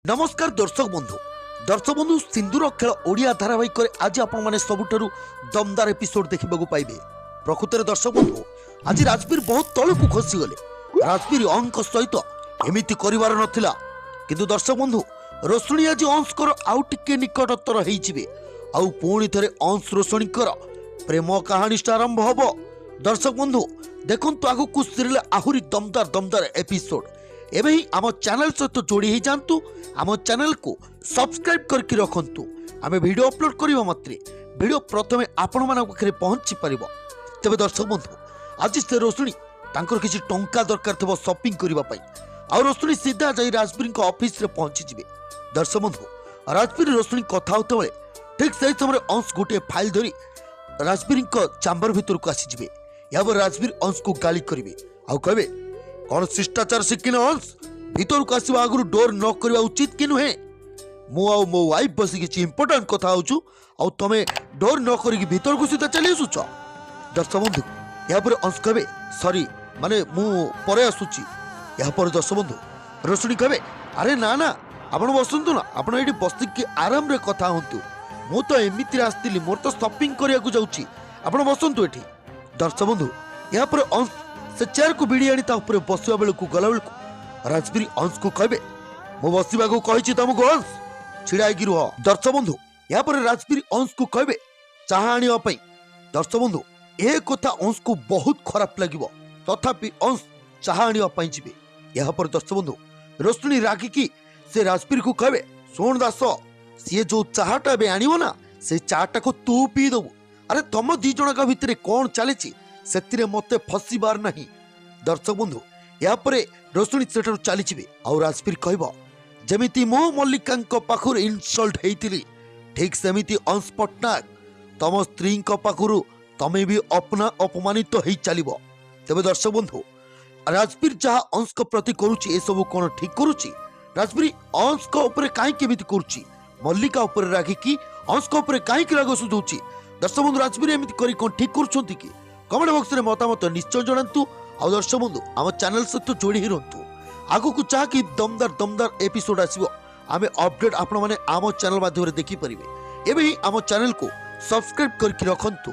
नमस्कार दर्शक बंधु सिंधुर खेल ओडिया धारावाहिक आज आपण मैंने सबुठारु दमदार एपिसोड देखा पाइबे। प्रकृत में दर्शक बंधु आज राजवीर बहुत तलू खसी गले। राजवीर अंक सहित एमती कर नथिला, किंतु दर्शक बंधु रोशनी आज अंशकर आउ टिके निकटतर होइजिबे आउ पुणी थे अंश रोशनीकर प्रेम कहानी आरंभ हम। दर्शक बंधु देखंतु आगकू सीरियल आहुरी दमदार एपिसोड एवं ही आम चैनल सहित जोड़ी ही जातु। आम चैनल को सब्सक्राइब करके रखंतु। आम वीडियो अपलोड करबा मात्रे वीडियो प्रथमे आपण मान पाखे पहुंची पारिबो। तबे दर्शक बंधु आज से रोशनी तांकर किसी टंका दरकार थबो शॉपिंग करबा पई आ रोशनी सीधा जाई राजवीर को ऑफिस रे पहुंची जिवे। दर्शक बंधु राजवीर रोशनी कथा होते बेले ठीक सही समय अंश गोटे फाइल धरी राजवीर को चैम्बर भीतर को आसी जिवे। या राजवीर अंश को गाली करिवे आ कहबे कौन शिष्टाचार शिखिन अंश भीतर को आसवा आगु डोर नॉक करवा उचित कि नुहे। मु आ मो वाइफ बस किसी इंपोर्टेंट कथा होचु आ तमे डोर नॉक करके भीतर को सीधा चली आसुच। दर्शक बंधु या पर अंश कहबे सॉरी माने मु परे आसुची। या पर दर्शक बंधु रोशनी कहबे अरे ना ना आपण बसंतु ना, आपण एठी बसिक आराम रे कथा होंतु। मु तो एमिति आस्तिली, मोर तो शॉपिंग करिया को जाउची, आपण बसंतु एठी। दर्शक बंधु या पर अंश से चेयर को भिड़ी आनी ता बसवा बेलू गला बेलू राजवीर अंश को कहबे मो बसवा को कही तुमको अंश छिड़ाई रुह। दर्शक बंधु या पर राजवीर अंश को कहबे चाहा आनिबा पई। दर्शक बंधु ए कथा अंश को बहुत खराब लगिबो, तथापि अंश चाहा आनिबा पई जिबे। या पर दर्शक बंधु रोशनी रागी की से राजवीर को कहबे सुन दास सी जो चाहाटा बे आनिबो ना से चाटा को तू पी दबु। अरे तुम दी जण का भितरे कौन चली से मते फसीबार नहीं। दर्शक बंधु या परे रोशनी सेठारु चली जिवे आ राजवीर कहबो जेमिति मो मल्लिका पाखुर इनसल्ट हेइतिली ठीक सेमिति अंश पट्टनायक तम स्त्री पाखुर तमे भी अपना अपमानित हो चलिबो। तबे दर्शक बंधु राजवीर जहाँ अंश प्रति करुची ए सब कौन ठीक करुची? राजवीर अंश ऊपर कहीं केमिति करुची? मल्लिका ऊपर रागिकी अंश ऊपर कहीं राग सुझाउची? दर्शक बंधु राजवीर एमिति करी कौन ठीक करुछंती कि? कमेंट बॉक्स में मतामत निश्चय जणातु। आ दर्शक बंधु आम चैनल सहित जोड़ी ही रहतु। आगु जहाँकि दमदार एपिसोड आसिबो आमे अपडेट आपण माने आम चैनल माध्यम देखि परिबे। एबे ही आम चैनल को सब्सक्राइब करके रखंतु।